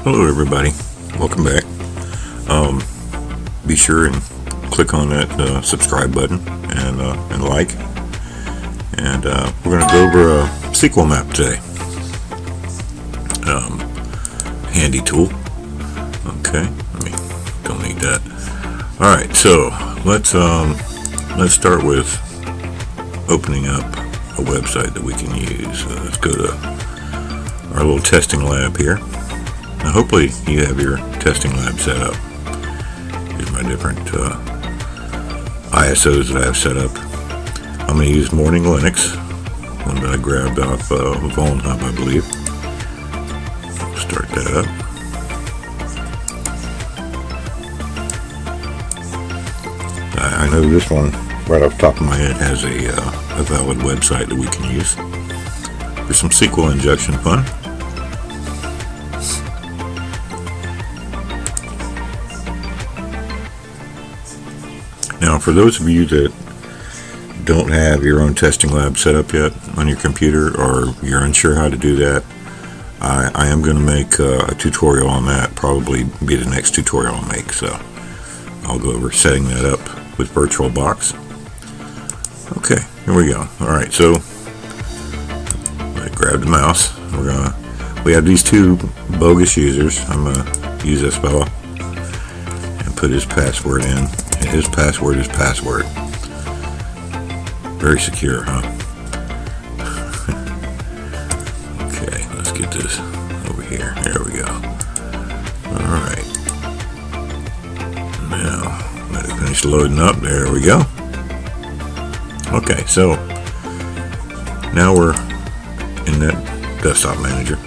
Hello everybody, welcome back. Be sure and click on that subscribe button and like. And we're going to go over a sqlmap today. Handy tool. Okay, don't need that. Alright, so let's start with opening up a website that we can use. Let's go to our little testing lab here. Now hopefully you have your testing lab set up. Here's my different ISOs that I have set up. I'm going to use Morning Linux, one that I grabbed off Vuln Hub, I believe. Start that up. I know this one right off the top of my head has a valid website that we can use for some SQL injection fun. Now, for those of you that don't have your own testing lab set up yet on your computer, or you're unsure how to do that, I am going to make a tutorial on that, probably be the next tutorial I'll make, so I'll go over setting that up with VirtualBox. Okay, here we go. Alright, so I grab the mouse. We have these two bogus users. I'm going to use this fella and put his password in. His password is password. Very secure, huh? Okay, let's get this over here. There we go. Alright. Now, let it finish loading up. There we go. Okay, so now we're in that desktop manager.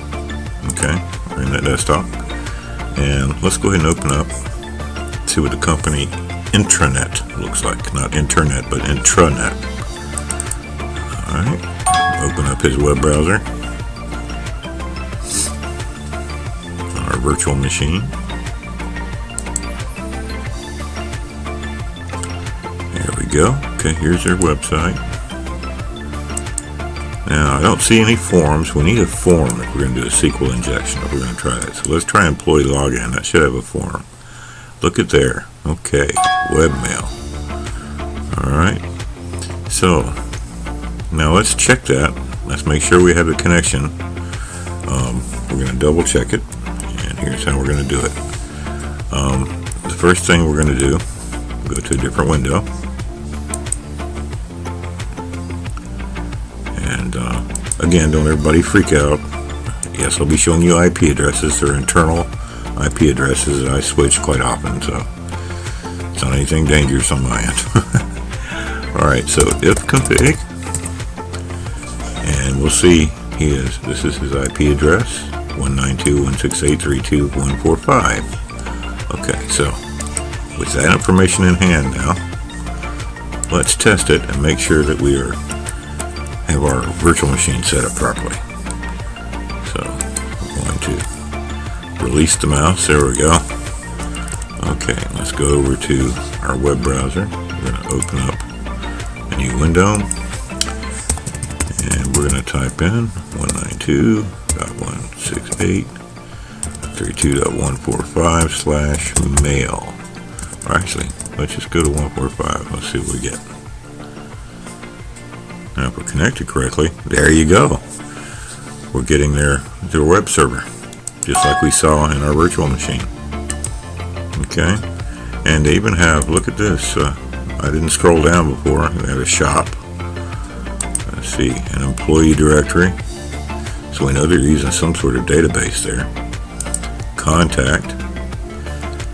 Okay, we're in that desktop. And let's go ahead and open up, see what the company intranet looks like. Not internet, but intranet. Alright, open up his web browser on our virtual machine. There we go. Okay, here's their website. Now, I don't see any forms. We need a form if we're going to do a SQL injection, if we're going to try it. So let's try employee login. That should have a form. Look at there. Okay, webmail. Alright, so now let's check that. Let's make sure we have the connection. We're going to double check it, and here's how we're going to do it. The first thing we're going to do, go to a different window, and again, don't everybody freak out. Yes, I'll be showing you IP addresses. They're internal IP addresses that I switch quite often, so it's not anything dangerous on my end. Alright, so if config, and we'll see this is his IP address, 192.168.32.145. Okay, so with that information in hand now, let's test it and make sure that we have our virtual machine set up properly. So we're going to release the mouse. There we go. Okay, let's go over to our web browser. We're going to open up a new window, and we're going to type in 192.168.32.145/mail. Or actually, let's just go to 145. Let's see what we get. Now, if we're connected correctly, there you go. We're getting their web server, just like we saw in our virtual machine. Okay, and they even have, look at this, I didn't scroll down before, they have a shop, let's see, an employee directory, so we know they're using some sort of database there. Contact,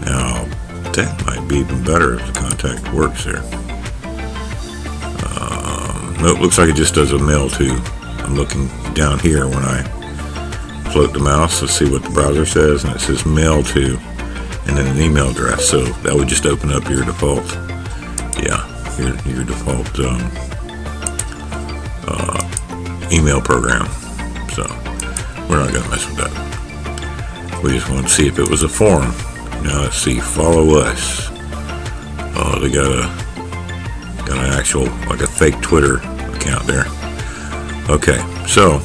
now that might be even better if the contact works there. No, it looks like it just does a mail to. I'm looking down here when I float the mouse to see what the browser says, and it says mail to, and then an email address. So that would just open up your default, your default email program. So we're not going to mess with that. We just want to see if it was a form. Now let's see, follow us. Oh, they got an actual, like a fake Twitter account there. Okay, so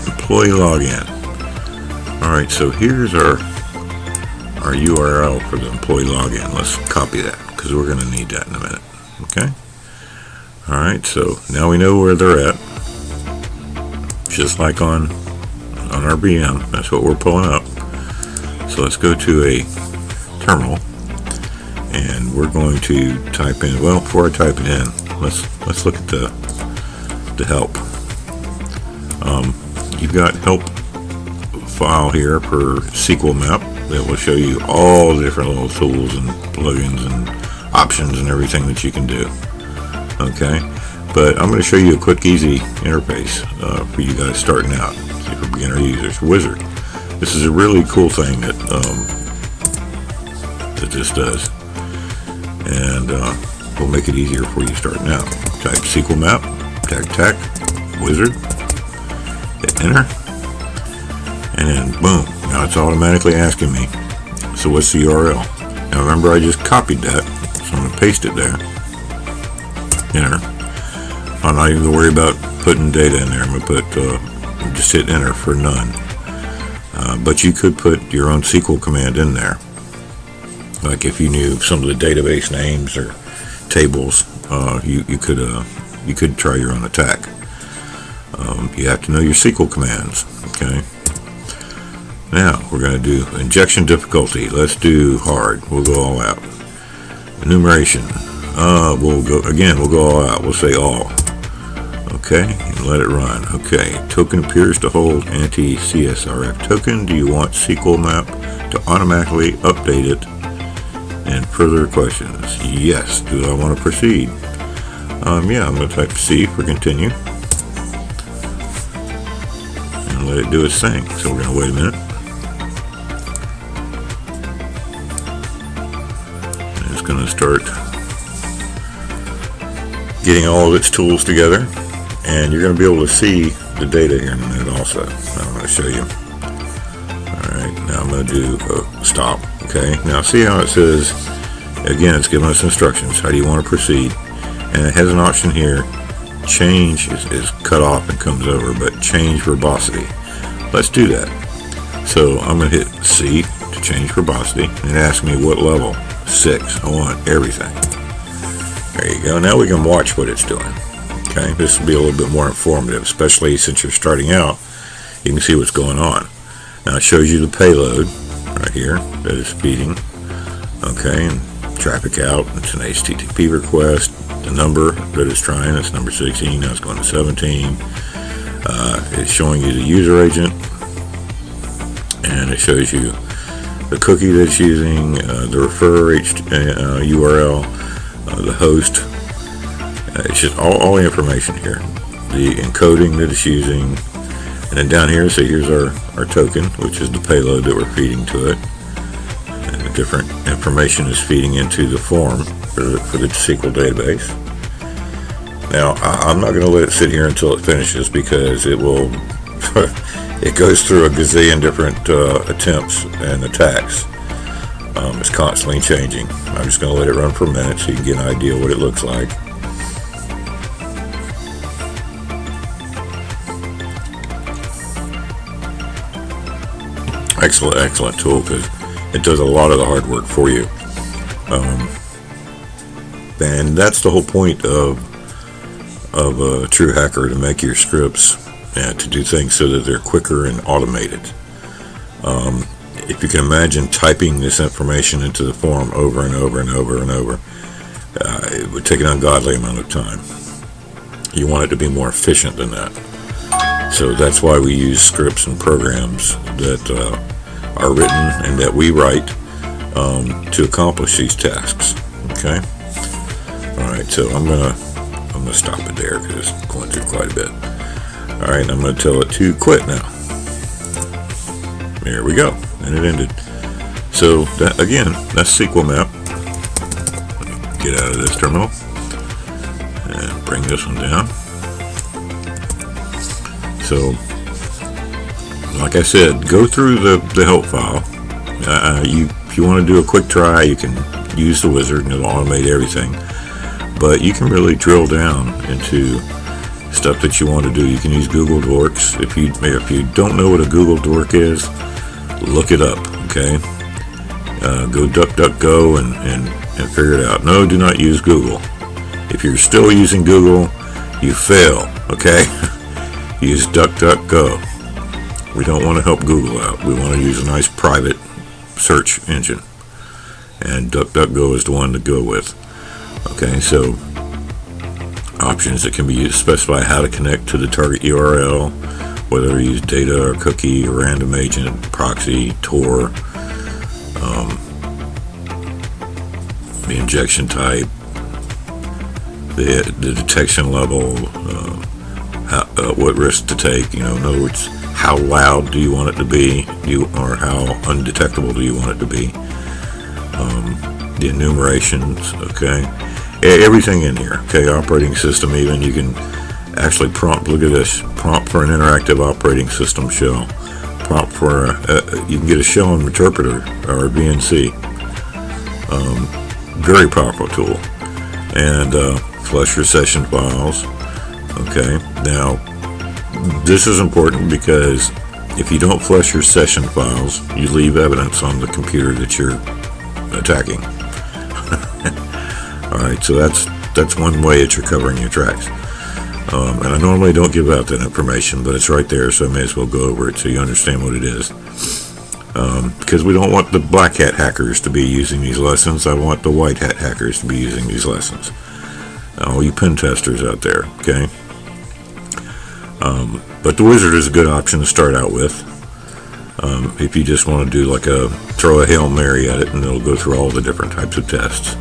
employee login. Alright, so here's our URL for the employee login. Let's copy that because we're going to need that in a minute. Okay? Alright, so now we know where they're at. Just like on our VM, that's what we're pulling up. So let's go to a terminal and we're going to type in, well, before I type it in, let's look at the help. You've got help file here for sqlmap that will show you all the different little tools and plugins and options and everything that you can do. Okay, but I'm going to show you a quick, easy interface for you guys starting out. See, for beginner users, Wizard. This is a really cool thing that this does, and will make it easier for you starting out. Type sqlmap, tac, Wizard, hit enter, and then boom. Now it's automatically asking me, so what's the URL? Now remember, I just copied that, so I'm going to paste it there. Enter. I'm not even going to worry about putting data in there. I'm going to put, just hit enter for none. But you could put your own SQL command in there. Like if you knew some of the database names or tables, you could try your own attack. You have to know your SQL commands. Okay. Now we're going to do injection difficulty. Let's do hard. We'll go all out. Enumeration. We'll go all out. We'll say all. Okay, and let it run. Okay, token appears to hold anti-CSRF token. Do you want sqlmap to automatically update it? And further questions. Yes. Do I want to proceed? Yeah, I'm going to type C for continue. And let it do its thing. So we're going to wait a minute. And it's going to start getting all of its tools together, and you're going to be able to see the data here in a minute also. I'm going to show you. Alright, now I'm going to do a stop. Okay, now see how it says, again, it's giving us instructions. How do you want to proceed? And it has an option here. Change is cut off and comes over, but change verbosity. Let's do that. So I'm going to hit C to change verbosity, and it asks me what level. 6. I want everything. There you go. Now we can watch what it's doing. Okay, this will be a little bit more informative, especially since you're starting out. You can see what's going on. Now it shows you the payload right here that is feeding. Okay, and traffic out. It's an HTTP request. The number that it's trying, it's number 16. Now it's going to 17. It's showing you the user agent, and it shows you the cookie that it's using, the refer URL. The host, it's just all the information here, the encoding that it's using, and then down here, so here's our token, which is the payload that we're feeding to it, and the different information is feeding into the form for the SQL database. Now I'm not going to let it sit here until it finishes, because it will it goes through a gazillion different attempts and attacks. It's constantly changing. I'm just going to let it run for a minute so you can get an idea what it looks like. Excellent tool, because it does a lot of the hard work for you. And that's the whole point of a true hacker, to make your scripts to do things so that they're quicker and automated. If you can imagine typing this information into the form over and over and over and over, it would take an ungodly amount of time. You want it to be more efficient than that. So that's why we use scripts and programs that are written and that we write to accomplish these tasks. Okay. All right. So I'm gonna stop it there because it's going through quite a bit. All right. I'm gonna tell it to quit now. There we go. And it ended. So that, again, that's sqlmap. Get out of this terminal and bring this one down. So, like I said, go through the help file. If you want to do a quick try, you can use the wizard and it'll automate everything. But you can really drill down into stuff that you want to do. You can use Google Dorks. If you don't know what a Google Dork is, look it up, okay? Go DuckDuckGo and figure it out. No, do not use Google. If you're still using Google, you fail, okay? Use DuckDuckGo. We don't want to help Google out. We want to use a nice private search engine. And DuckDuckGo is the one to go with. Okay, so options that can be used specify how to connect to the target URL, whether you use data or cookie or random agent, proxy, Tor, the injection type, the detection level, what risk to take. In other words, how loud do you want it to be, or how undetectable do you want it to be? The enumerations, okay, everything in here, okay. Operating system, even you can actually prompt. Look at this, prompt for an interactive operating system shell. Prompt for you can get a shell interpreter or VNC. Very powerful tool. And flush your session files. Okay, now this is important because if you don't flush your session files, you leave evidence on the computer that you're attacking. Alright, so that's one way that you're covering your tracks. And I normally don't give out that information, but it's right there, so I may as well go over it so you understand what it is. Because we don't want the black hat hackers to be using these lessons. I want the white hat hackers to be using these lessons. All you pen testers out there, okay? But the wizard is a good option to start out with. If you just want to do throw a Hail Mary at it and it'll go through all the different types of tests.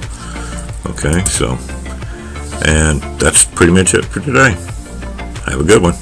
Okay, so, and that's pretty much it for today. Have a good one.